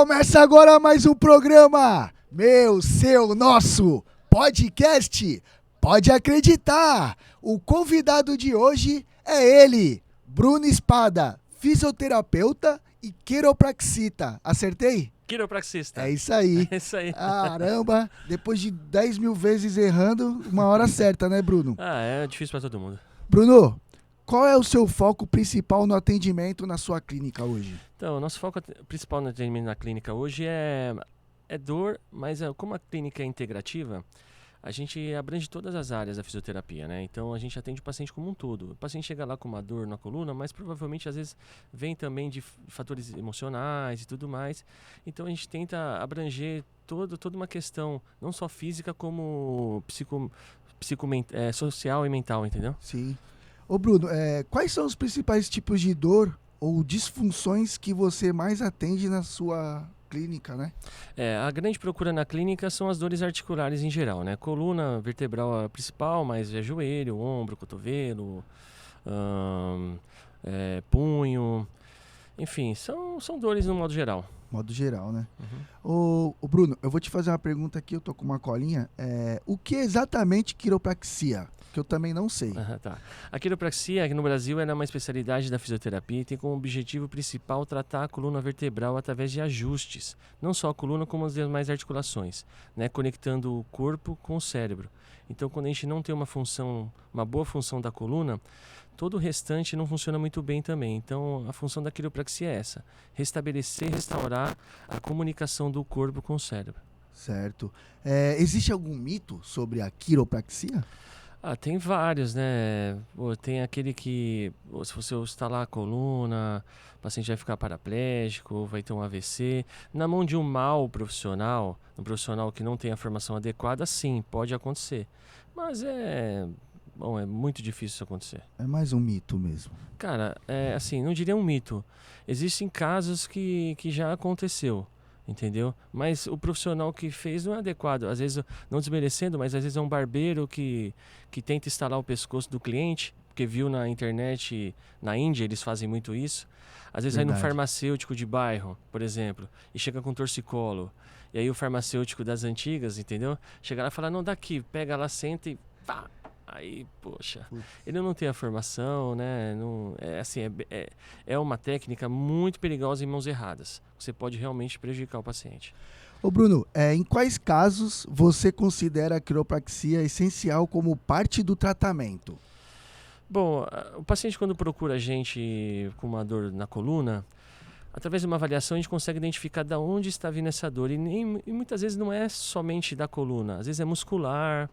Começa agora mais um programa, meu, seu, nosso podcast. Pode acreditar, o convidado de hoje é ele, Bruno Espada, fisioterapeuta e quiropraxita. Acertei? Quiropraxista. É isso aí. É isso aí. Caramba, depois de 10 mil vezes errando, uma hora certa, né, Bruno? É difícil pra todo mundo. Bruno, qual é o seu foco principal no atendimento na sua clínica hoje? Então, o nosso foco principal no atendimento na clínica hoje é dor, mas como a clínica é integrativa, a gente abrange todas as áreas da fisioterapia, né? Então, a gente atende o paciente como um todo. O paciente chega lá com uma dor na coluna, mas provavelmente, às vezes, vem também de fatores emocionais e tudo mais. Então, a gente tenta abranger toda uma questão, não só física, como social e mental, entendeu? Sim. Ô Bruno, quais são os principais tipos de dor ou disfunções que você mais atende na sua clínica, né? A grande procura na clínica são as dores articulares em geral, né? Coluna vertebral é a principal, mas é joelho, ombro, cotovelo, punho, enfim, são dores no modo geral. Modo geral, né? Uhum. Ô Bruno, eu vou te fazer uma pergunta aqui, eu tô com uma colinha. O que é exatamente quiropraxia? Que eu também não sei. Tá. A quiropraxia aqui no Brasil é uma especialidade da fisioterapia e tem como objetivo principal tratar a coluna vertebral através de ajustes, não só a coluna como as demais articulações, né, conectando o corpo com o cérebro. Então, quando a gente não tem uma boa função da coluna, todo o restante não funciona muito bem também. Então, a função da quiropraxia é essa: restabelecer e restaurar a comunicação do corpo com o cérebro. Certo. Existe algum mito sobre a quiropraxia? Tem vários, né? Tem aquele que, se você instalar a coluna, o paciente vai ficar paraplégico, vai ter um AVC. Na mão de um mau profissional, um profissional que não tem a formação adequada, sim, pode acontecer. Mas é muito difícil isso acontecer. É mais um mito mesmo. Cara, assim, não diria um mito. Existem casos que já aconteceu. Entendeu? Mas o profissional que fez não é adequado. Às vezes, não desmerecendo, mas às vezes é um barbeiro que tenta instalar o pescoço do cliente, porque viu na internet, na Índia eles fazem muito isso. Às vezes vai no farmacêutico de bairro, por exemplo, e chega com torcicolo. E aí o farmacêutico das antigas, entendeu? Chega lá e fala, não, daqui, pega lá, senta e pá. Aí, poxa, ele não tem a formação, né? Não, é uma técnica muito perigosa em mãos erradas. Você pode realmente prejudicar o paciente. Ô Bruno, em quais casos você considera a quiropraxia essencial como parte do tratamento? Bom, o paciente quando procura a gente com uma dor na coluna, através de uma avaliação a gente consegue identificar de onde está vindo essa dor. E muitas vezes não é somente da coluna, às vezes é muscular.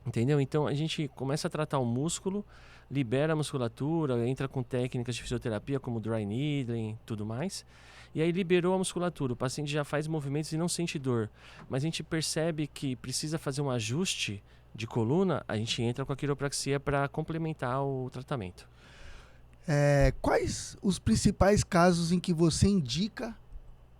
Entendeu? Então a gente começa a tratar o músculo, libera a musculatura, entra com técnicas de fisioterapia como dry needling, tudo mais. E aí liberou a musculatura, o paciente já faz movimentos e não sente dor. Mas a gente percebe que precisa fazer um ajuste de coluna, a gente entra com a quiropraxia para complementar o tratamento. Quais os principais casos em que você indica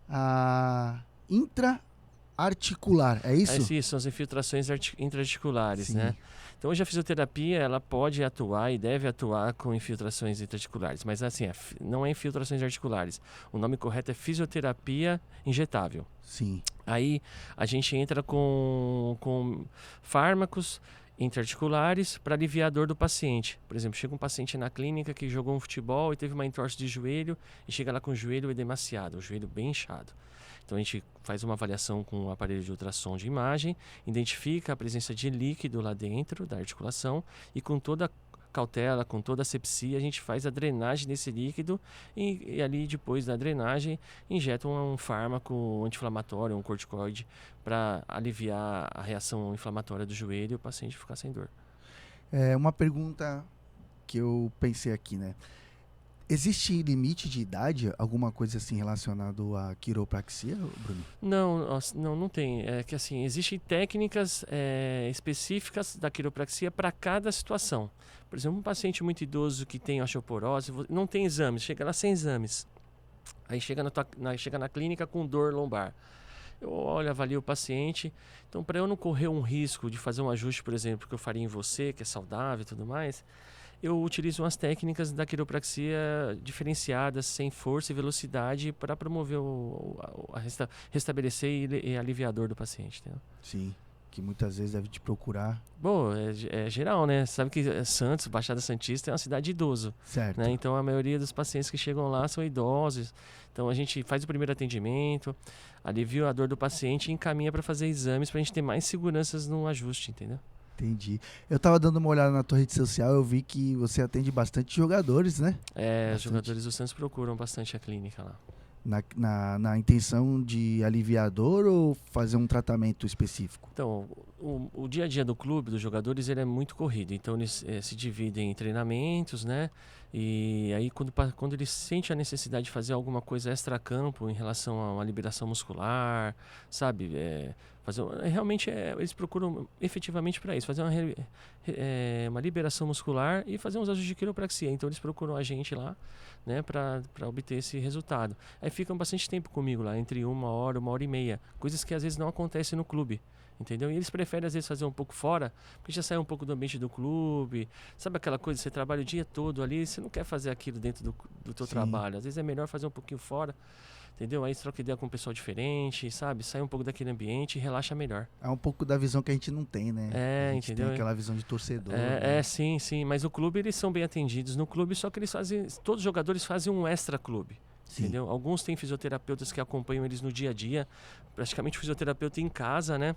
a intraarticular? É isso? Isso, são as infiltrações intraarticulares, Sim. né? Então hoje a fisioterapia ela pode atuar e deve atuar com infiltrações intraarticulares, mas assim, não é infiltrações articulares. O nome correto é fisioterapia injetável. Sim. Aí a gente entra com fármacos intraarticulares para aliviar a dor do paciente. Por exemplo, chega um paciente na clínica que jogou um futebol e teve uma entorse de joelho e chega lá com o joelho edemaciado, o joelho bem inchado. Então a gente faz uma avaliação com um aparelho de ultrassom de imagem, identifica a presença de líquido lá dentro da articulação e com toda a cautela, com toda a asepsia, a gente faz a drenagem desse líquido e ali depois da drenagem injeta um fármaco anti-inflamatório, um corticoide para aliviar a reação inflamatória do joelho e o paciente ficar sem dor. Uma pergunta que eu pensei aqui, né? Existe limite de idade, alguma coisa assim relacionada à quiropraxia, Bruno? Não tem. É que assim, existem técnicas específicas da quiropraxia para cada situação. Por exemplo, um paciente muito idoso que tem osteoporose, não tem exames, chega lá sem exames. Aí chega na clínica com dor lombar. Eu olho, avalio o paciente. Então, para eu não correr um risco de fazer um ajuste, por exemplo, que eu faria em você, que é saudável e tudo mais, eu utilizo umas técnicas da quiropraxia diferenciadas, sem força e velocidade, para promover restabelecer e aliviar a dor do paciente. Entendeu? Sim, que muitas vezes deve te procurar. Bom, é geral, né? Sabe que Santos, Baixada Santista, é uma cidade de idoso. Certo. Né? Então a maioria dos pacientes que chegam lá são idosos. Então a gente faz o primeiro atendimento, alivia a dor do paciente e encaminha para fazer exames para a gente ter mais seguranças no ajuste, entendeu? Entendi. Eu tava dando uma olhada na tua rede social, eu vi que você atende bastante jogadores, né? Os jogadores do Santos procuram bastante a clínica lá. Na intenção de aliviar a dor ou fazer um tratamento específico? Então, o dia a dia do clube, dos jogadores, ele é muito corrido. Então, eles se dividem em treinamentos, né? E aí, quando eles sentem a necessidade de fazer alguma coisa extra-campo em relação a uma liberação muscular, sabe? Eles procuram efetivamente para isso, fazer uma liberação muscular e fazer uns ajustes de quiropraxia. Então, eles procuram a gente lá, né, para obter esse resultado. Aí ficam bastante tempo comigo lá, entre 1 hora e meia. Coisas que às vezes não acontecem no clube. Entendeu? E eles preferem às vezes fazer um pouco fora, porque já sai um pouco do ambiente do clube. Sabe aquela coisa, você trabalha o dia todo ali, você não quer fazer aquilo dentro do teu trabalho. Às vezes é melhor fazer um pouquinho fora, entendeu? Aí você troca ideia com um pessoal diferente, sabe? Sai um pouco daquele ambiente e relaxa melhor. É um pouco da visão que a gente não tem, né? A gente entendeu? Tem aquela visão de torcedor. Né? Sim. Mas o clube, eles são bem atendidos no clube, só que todos os jogadores fazem um extra clube. Entendeu? Alguns têm fisioterapeutas que acompanham eles no dia a dia, praticamente fisioterapeuta em casa, né?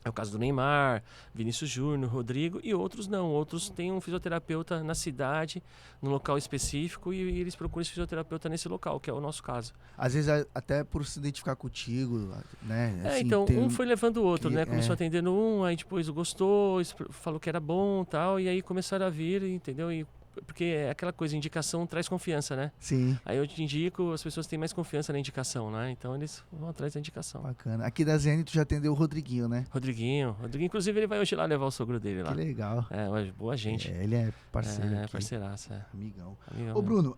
É o caso do Neymar, Vinícius Júnior, Rodrigo, e outros não. Outros têm um fisioterapeuta na cidade, num local específico, e eles procuram esse fisioterapeuta nesse local, que é o nosso caso. Às vezes até por se identificar contigo, né? Assim, então, um foi levando o outro, né? Começou atendendo aí depois gostou, falou que era bom e tal, e aí começaram a vir, entendeu? Porque é aquela coisa, indicação traz confiança, né? Sim. Aí eu te indico, as pessoas têm mais confiança na indicação, né? Então eles vão atrás da indicação. Bacana. Aqui da ZN tu já atendeu o Rodriguinho, né? Rodriguinho, inclusive ele vai hoje lá levar o sogro dele lá. Que legal. Boa gente. Ele é parceiro aqui. Parceiraço, Amigão. Amigão. Ô Bruno,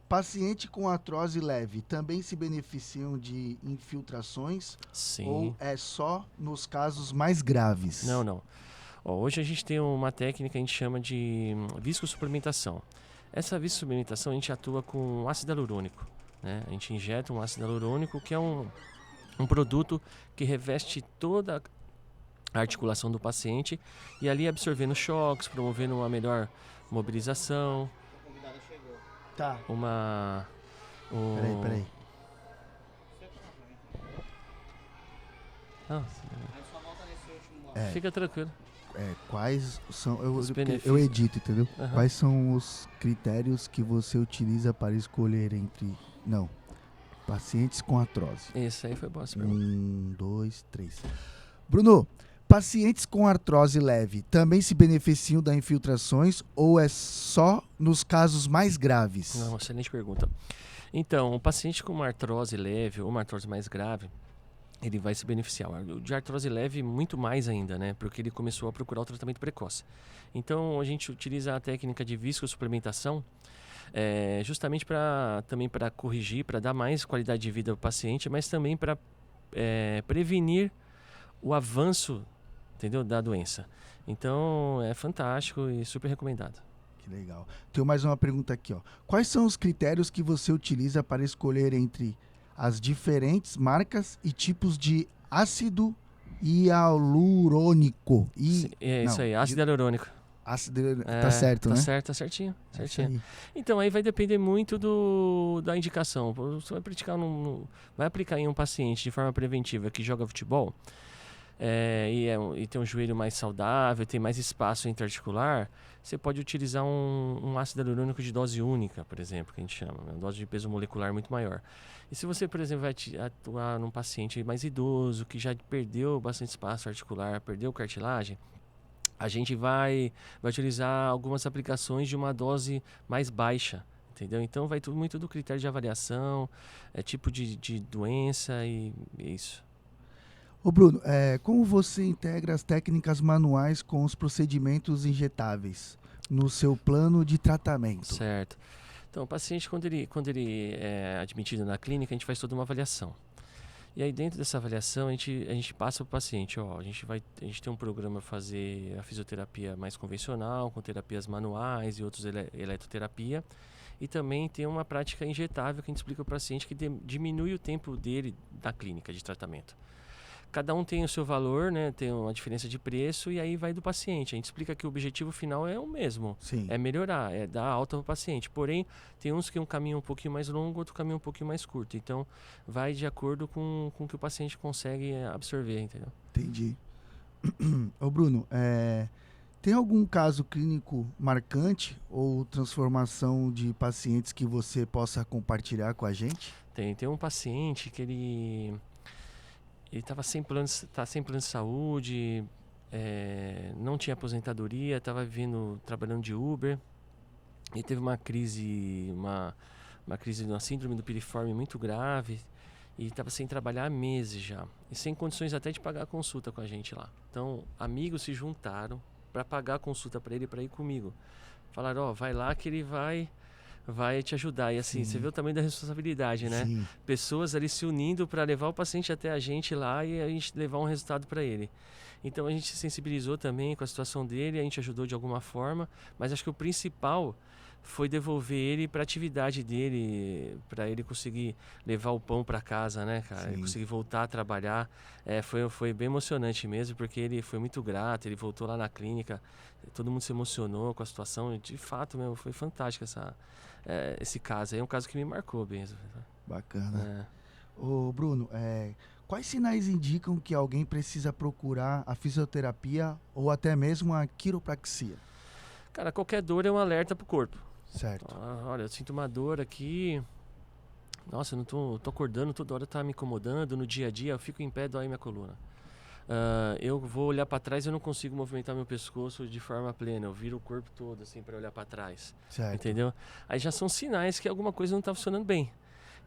paciente com artrose leve também se beneficiam de infiltrações? Sim. Ou é só nos casos mais graves? Não. Hoje a gente tem uma técnica que a gente chama de viscosuplementação. Essa viscosuplementação a gente atua com ácido hialurônico. Né? A gente injeta um ácido hialurônico, que é um produto que reveste toda a articulação do paciente e ali absorvendo choques, promovendo uma melhor mobilização. A convidada chegou. Tá. Peraí. Não, Aí só volta nesse último bloco. Fica tranquilo. Quais são... Os benefícios. Eu edito, entendeu? Uhum. Quais são os critérios que você utiliza para escolher entre... Não. Pacientes com artrose. Isso aí foi boa essa pergunta. 1, 2, 3. Bruno, pacientes com artrose leve também se beneficiam das infiltrações ou é só nos casos mais graves? Não, excelente pergunta. Então, o paciente com uma artrose leve ou uma artrose mais grave, ele vai se beneficiar. O de artrose leve, muito mais ainda, né? Porque ele começou a procurar o tratamento precoce. Então, a gente utiliza a técnica de viscosuplementação justamente também para corrigir, para dar mais qualidade de vida ao paciente, mas também para prevenir o avanço, entendeu, da doença. Então, é fantástico e super recomendado. Que legal. Tenho mais uma pergunta aqui, ó. Quais são os critérios que você utiliza para escolher entre as diferentes marcas e tipos de ácido hialurônico? Isso aí, ácido hialurônico. Tá certo, né? Tá certinho. Então, aí vai depender muito da indicação. Você vai aplicar em um paciente de forma preventiva que joga futebol, e tem um joelho mais saudável, tem mais espaço interarticular, você pode utilizar um ácido hialurônico de dose única, por exemplo, que a gente chama, uma dose de peso molecular muito maior. E se você, por exemplo, vai atuar num paciente mais idoso, que já perdeu bastante espaço articular, perdeu cartilagem, a gente vai utilizar algumas aplicações de uma dose mais baixa, entendeu? Então vai tudo muito do critério de avaliação, tipo de doença e isso. Ô Bruno, como você integra as técnicas manuais com os procedimentos injetáveis no seu plano de tratamento? Certo. Então, o paciente, quando ele é admitido na clínica, a gente faz toda uma avaliação. E aí dentro dessa avaliação a gente passa para o paciente, ó, a gente tem um programa para fazer a fisioterapia mais convencional, com terapias manuais e outros eletroterapia. E também tem uma prática injetável que a gente explica para o paciente que diminui o tempo dele na clínica de tratamento. Cada um tem o seu valor, né? Tem uma diferença de preço e aí vai do paciente. A gente explica que o objetivo final é o mesmo. Sim. É melhorar, é dar alta para o paciente. Porém, tem uns que um caminho um pouquinho mais longo, outro caminho um pouquinho mais curto. Então, vai de acordo com o que o paciente consegue absorver, entendeu? Entendi. Ô Bruno, tem algum caso clínico marcante ou transformação de pacientes que você possa compartilhar com a gente? Tem um paciente que ele estava sem plano de saúde, não tinha aposentadoria, estava trabalhando de Uber e teve uma crise, uma síndrome do piriforme muito grave e estava sem trabalhar há meses já e sem condições até de pagar a consulta com a gente lá. Então, amigos se juntaram para pagar a consulta para ele, para ir comigo. Falaram, vai lá que ele vai te ajudar. E assim, você vê o tamanho da responsabilidade, né? Sim. Pessoas ali se unindo para levar o paciente até a gente lá e a gente levar um resultado para ele. Então a gente se sensibilizou também com a situação dele, a gente ajudou de alguma forma, mas acho que o principal foi devolver ele para a atividade dele, para ele conseguir levar o pão para casa, né, cara? Ele conseguir voltar a trabalhar. Foi bem emocionante mesmo, porque ele foi muito grato, ele voltou lá na clínica, todo mundo se emocionou com a situação, e de fato mesmo, foi fantástico esse caso. É um caso que me marcou mesmo. Bacana. Ô Bruno, quais sinais indicam que alguém precisa procurar a fisioterapia ou até mesmo a quiropraxia? Cara, qualquer dor é um alerta pro corpo. Certo. Olha, eu sinto uma dor aqui. Nossa, eu não tô acordando, toda hora tá me incomodando. No dia a dia, eu fico em pé, dói minha coluna. Eu vou olhar para trás, eu não consigo movimentar meu pescoço de forma plena. Eu viro o corpo todo assim para olhar para trás. Certo. Entendeu? Aí já são sinais que alguma coisa não tá funcionando bem.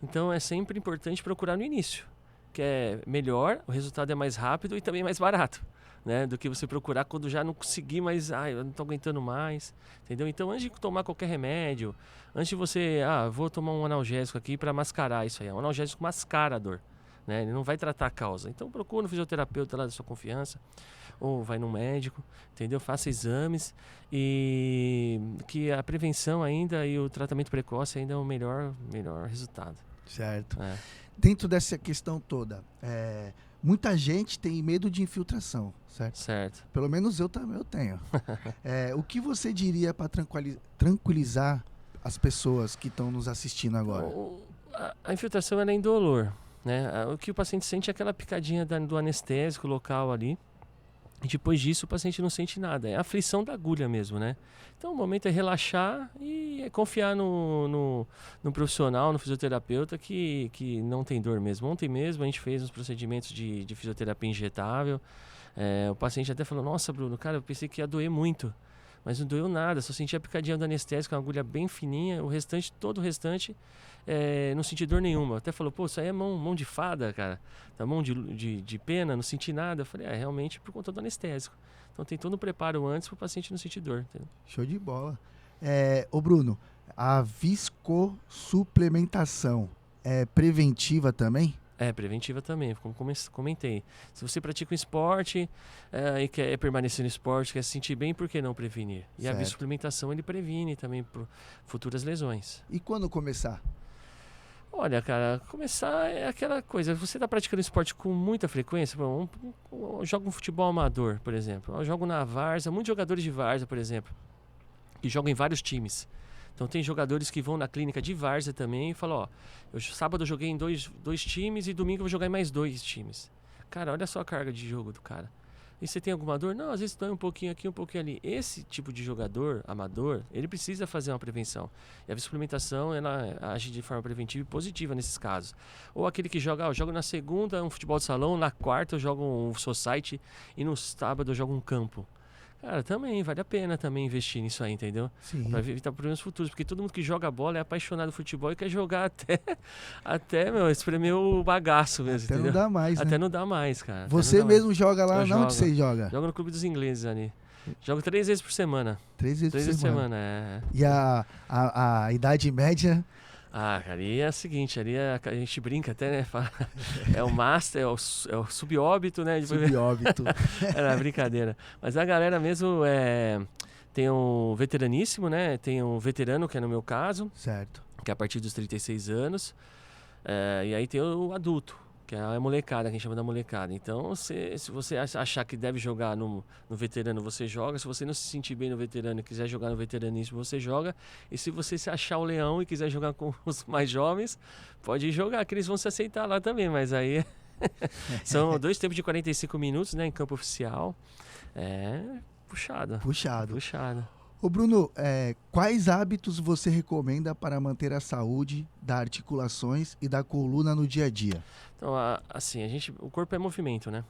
Então é sempre importante procurar no início, que é melhor, o resultado é mais rápido e também mais barato, né? Do que você procurar quando já não conseguir mais, eu não tô aguentando mais, entendeu? Então antes de tomar qualquer remédio, antes de você, vou tomar um analgésico aqui para mascarar isso aí, um analgésico mascara a dor, né? Ele não vai tratar a causa. Então procura um fisioterapeuta lá da sua confiança, ou vai num médico, entendeu? Faça exames e que a prevenção ainda e o tratamento precoce ainda é o melhor resultado. Certo. Dentro dessa questão toda, muita gente tem medo de infiltração, certo? Certo. Pelo menos eu tenho. O que você diria para tranquilizar as pessoas que estão nos assistindo agora? A infiltração ela é indolor, né? O que o paciente sente é aquela picadinha do anestésico local ali. E depois disso o paciente não sente nada. É a aflição da agulha mesmo, né? Então o momento é relaxar e confiar no profissional, no fisioterapeuta que não tem dor mesmo. Ontem mesmo a gente fez uns procedimentos de fisioterapia injetável. O paciente até falou, nossa Bruno, cara, eu pensei que ia doer muito. Mas não doeu nada, só senti a picadinha do anestésico, uma agulha bem fininha. Todo o restante, não senti dor nenhuma. Até falou, pô, isso aí é mão de fada, cara. Tá mão de pena, não senti nada. Eu falei, realmente por conta do anestésico. Então tem todo um preparo antes para o paciente não sentir dor. Entendeu? Show de bola. Ô Bruno, a viscosuplementação é preventiva também? É preventiva também, como comentei. Se você pratica um esporte e quer permanecer no esporte, quer se sentir bem, por que não prevenir? E certo. A suplementação ele previne também por futuras lesões. E quando começar? Olha, cara, começar é aquela coisa. Você está praticando esporte com muita frequência? Joga um futebol amador, por exemplo. Eu jogo na várzea, muitos jogadores de várzea, por exemplo, que jogam em vários times. Então tem jogadores que vão na clínica de várzea também e falam, sábado eu joguei em dois times e domingo eu vou jogar em mais 2 times. Cara, olha só a carga de jogo do cara. E você tem alguma dor? Não, às vezes dói um pouquinho aqui, um pouquinho ali. Esse tipo de jogador amador, ele precisa fazer uma prevenção. E a suplementação, ela age de forma preventiva e positiva nesses casos. Ou aquele que joga, eu jogo na segunda um futebol de salão, na quarta eu jogo um society e no sábado eu jogo um campo. Cara, também vale a pena também investir nisso aí, entendeu? Sim. Para evitar problemas futuros, porque todo mundo que joga bola é apaixonado por futebol e quer jogar até espremer o bagaço mesmo, até entendeu? Não dá mais, né? Até não dá mais, cara. Você mesmo joga lá? Onde você joga? Jogo no Clube dos Ingleses ali. Jogo 3 vezes por semana. 3 vezes por semana. É. E a idade média Ah, ali é o seguinte, ali a gente brinca até, né? Fala, é o master, é o subóbito, né? Subóbito. Era brincadeira. Mas a galera mesmo tem um veteraníssimo, né? Tem um veterano, que é no meu caso, Certo. que é a partir dos 36 anos. E aí tem o adulto, que é a molecada, que a gente chama da molecada. Então, se você achar que deve jogar no veterano, você joga. Se você não se sentir bem no veterano e quiser jogar no veteraníssimo, você joga. E se você se achar o leão e quiser jogar com os mais jovens, pode ir jogar, que eles vão se aceitar lá também. Mas aí são 2 tempos de 45 minutos, né, em campo oficial. É puxado. Puxado. Puxado. Ô Bruno, quais hábitos você recomenda para manter a saúde das articulações e da coluna no dia a dia? Então, assim, o corpo é movimento, né?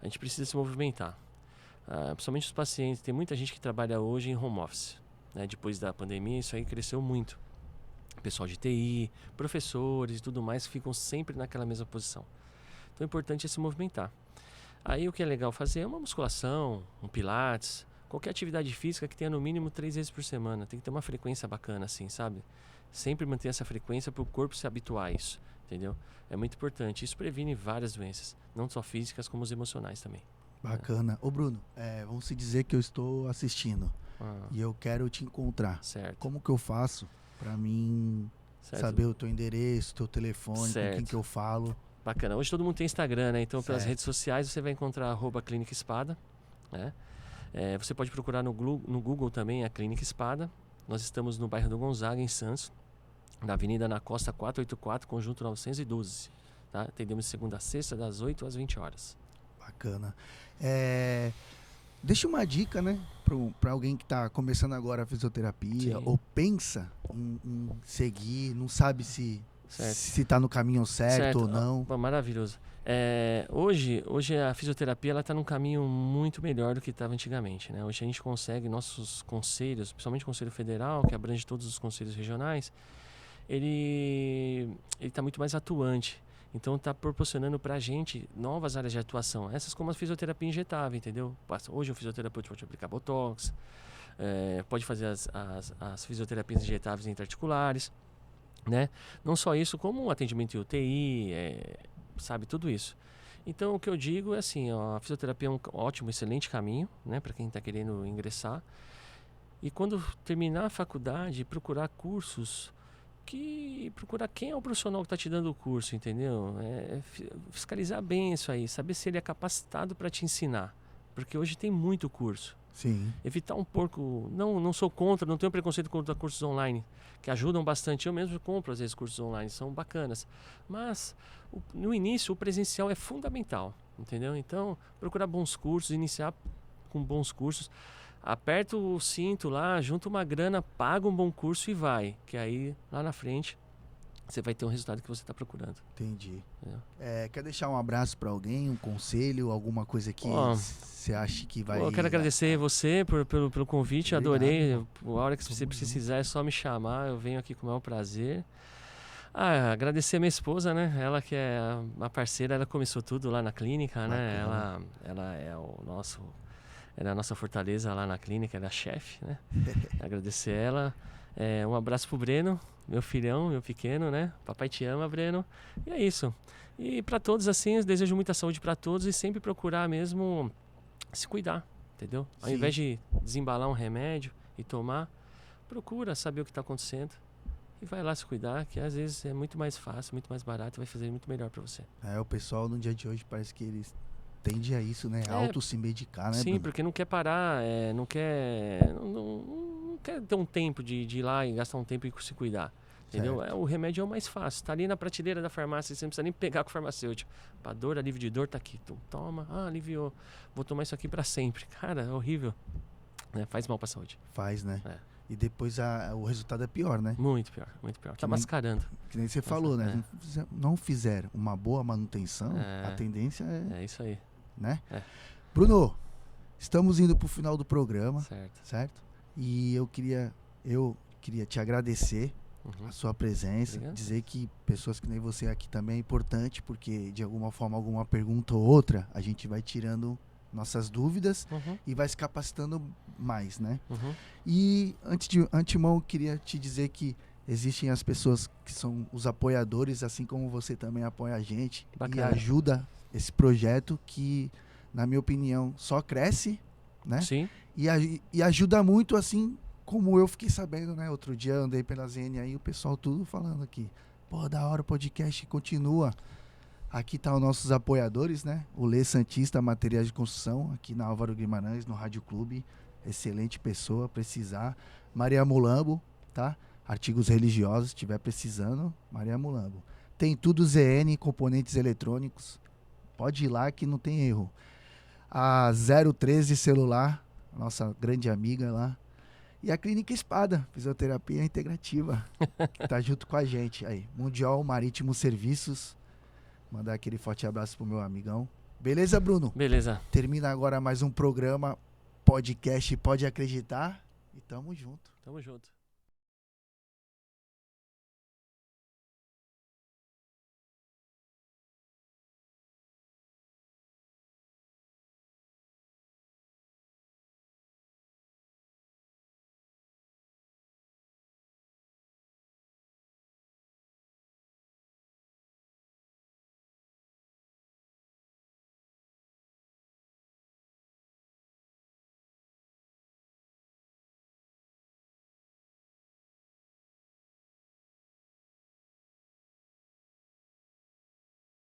A gente precisa se movimentar. Principalmente os pacientes. Tem muita gente que trabalha hoje em home office, né? Depois da pandemia, isso aí cresceu muito. Pessoal de TI, professores e tudo mais ficam sempre naquela mesma posição. Então, o importante é se movimentar. Aí, o que é legal fazer é uma musculação, um pilates, qualquer atividade física que tenha no mínimo 3 vezes por semana. Tem que ter uma frequência bacana, assim, sabe? Sempre manter essa frequência para o corpo se habituar a isso, entendeu? É muito importante. Isso previne várias doenças, não só físicas, como as emocionais também. Bacana. Ô Bruno, vamos se dizer que eu estou assistindo e eu quero te encontrar. Certo. Como que eu faço para mim saber o teu endereço, teu telefone, com quem que eu falo? Bacana. Hoje todo mundo tem Instagram, né? Então, pelas Certo. redes sociais você vai encontrar @Clínica Espada, né? Você pode procurar no Google também a Clínica Espada. Nós estamos no bairro do Gonzaga, em Santos, na Avenida na Costa 484, conjunto 912. Tá? Atendemos de segunda a sexta, das 8 às 20 horas. Bacana. Deixa uma dica, né, para alguém que está começando agora a fisioterapia. Sim. Ou pensa em seguir, não sabe se Certo. está no caminho certo ou não. Maravilhoso. Hoje a fisioterapia está num caminho muito melhor do que estava antigamente, né? Hoje a gente consegue, nossos conselhos, principalmente o Conselho Federal, que abrange todos os conselhos regionais, ele está muito mais atuante. Então está proporcionando para a gente novas áreas de atuação. Essas como a fisioterapia injetável, entendeu? Hoje o fisioterapeuta pode aplicar botox, pode fazer as fisioterapias injetáveis intraarticulares, né? Não só isso, como o atendimento em UTI, sabe, tudo isso. Então o que eu digo é assim, a fisioterapia é um ótimo, excelente caminho, né, para quem está querendo ingressar. E quando terminar a faculdade, procurar cursos, procurar quem é o profissional que está te dando o curso, entendeu? Fiscalizar bem isso aí, saber se ele é capacitado para te ensinar, porque hoje tem muito curso. Sim. Evitar um pouco, não sou contra, não tenho preconceito contra cursos online, que ajudam bastante. Eu mesmo compro às vezes cursos online, são bacanas. Mas no início o presencial é fundamental, entendeu? Então procurar bons cursos, iniciar com bons cursos. Aperta o cinto lá, junta uma grana, paga um bom curso e vai. Que aí lá na frente você vai ter um resultado que você está procurando. Entendi. Quer deixar um abraço para alguém, um conselho, alguma coisa que você acha que vai... Eu quero agradecer você pelo convite, Obrigado. Adorei. A hora que você precisar é só me chamar, eu venho aqui com o maior prazer. Agradecer a minha esposa, né? Ela que é uma parceira, ela começou tudo lá na clínica, né? Ela é ela é a nossa fortaleza lá na clínica, ela é a chefe, né? Agradecer ela. Um abraço pro Breno, meu filhão, meu pequeno, né? Papai te ama, Breno. E é isso. E para todos, assim, eu desejo muita saúde para todos e sempre procurar mesmo se cuidar, entendeu? Ao invés de desembalar um remédio e tomar, procura saber o que está acontecendo e vai lá se cuidar, que às vezes é muito mais fácil, muito mais barato e vai fazer muito melhor para você. O pessoal no dia de hoje parece que eles tendem a isso, né? Auto se medicar, né, Sim, Bruno? porque não quer parar, não quer ter um tempo de ir lá e gastar um tempo e se cuidar. Entendeu? O remédio é o mais fácil. Tá ali na prateleira da farmácia, você não precisa nem pegar com o farmacêutico. Pra dor, alívio de dor, tá aqui. Toma, aliviou. Vou tomar isso aqui pra sempre. Cara, é horrível. Faz mal pra saúde. Faz, né? E depois o resultado é pior, né? Muito pior, muito pior. Tá mascarando. Que nem você falou, né? Não fizer uma boa manutenção, a tendência é isso aí. Né? Bruno, estamos indo pro final do programa. Certo? E eu queria te agradecer a sua presença. Obrigado. Dizer que pessoas que nem você aqui também é importante, porque de alguma forma, alguma pergunta ou outra, a gente vai tirando nossas dúvidas e vai se capacitando mais, né? E antes de antemão, eu queria te dizer que Existem as pessoas que são os apoiadores, assim como você também apoia a gente. Bacana. E ajuda esse projeto que, na minha opinião, só cresce, né? Sim. E ajuda muito, assim como eu fiquei sabendo, né? Outro dia eu andei pela ZN aí, o pessoal tudo falando aqui. Pô, da hora o podcast, continua. Aqui tá os nossos apoiadores, né? O Lê Santista Materiais de Construção, aqui na Álvaro Guimarães, no Rádio Clube. Excelente pessoa, precisar. Maria Mulambo, tá? Artigos religiosos, se tiver precisando, Maria Mulambo. Tem tudo ZN, componentes eletrônicos. Pode ir lá que não tem erro. A 013 Celular, nossa grande amiga lá. E a Clínica Espada, fisioterapia integrativa, que tá junto com a gente aí. Mundial Marítimo Serviços. Mandar aquele forte abraço pro meu amigão. Beleza, Bruno? Beleza. Termina agora mais um programa, podcast Pode Acreditar. E tamo junto. Tamo junto.